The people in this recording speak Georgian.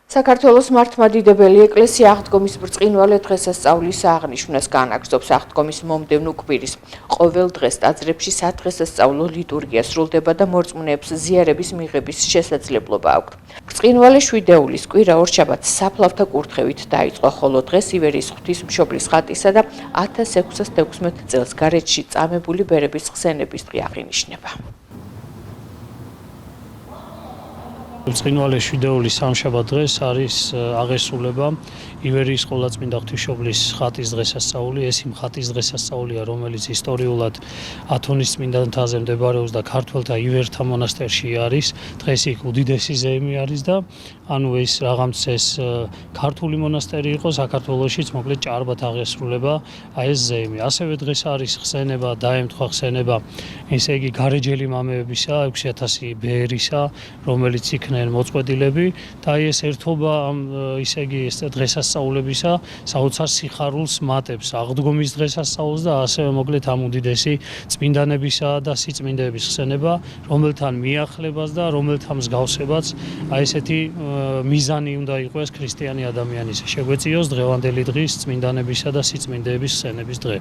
საქართველოს მართლმადიდებელი ეკლესია აღდგომის ბრწყინვალე დღესასწაულის აღნიშვნას განაგრძობს. აღდგომის მომდევნო კვირის ყოველ დღეს ტაძრებში სადღესასწაულო ლიტურგია სრულდება და მორწმუნეებს ზიარების მიღების შესაძლებლობა აქვთ. ბრწყინვალე შვიდეულის კვირა ორშაბათს საფლავთა კურთხევით დაიწყო, ხოლო დღეს ივერიის ღვთისმშობლის ხატისა და 1616 წელს გარეჯში წამებული ბერების ხსენების დღე აღინიშნება. ბრწყინვალე შვიდეულის სამშაბათ დღეს არის აღესრულება ივერიის ყოვლადწმინდა ღვთისმშობლის ხატის დღესასწაული. ეს იმ ხატის დღესასწაულია, რომელიც ისტორიულად ათონის წმინდანთაზე მდებარეობს და ქართველთა ივერთა მონასტერში არის. დღეს იქ უდიდესი ზეიმი არის და ანუ ეს რაღაც ეს ქართული მონასტერი იყო საქართველოშიც, მოკლედ ჭარბად აღესრულება ეს ზეიმი. ასევე დღეს არის ხსენება, დაემთხვა ხსენება, ესე იგი გარეჯელი მამეებისა, 6000 ბერისა, რომელიც იქნენ მოწყვეტილები და ეს ერთობა ისე იგი ეს დღესასწაულებისა საოცარ სიხარულს მატებს აღდგომის დღესასწაულს და ასევე მოკლედ ამ უდიდესი წმინდანებისა და სიწმინდეების ხსენება, რომელთან მიახლებას და რომელთა მსგავსებაც აი ესეთი მიზანი უნდა იყოს ქრისტიანი ადამიანის შეგვეციოს დღევანდელი დღის წმინდანებისა და სიწმინდეების ხსენების დღე.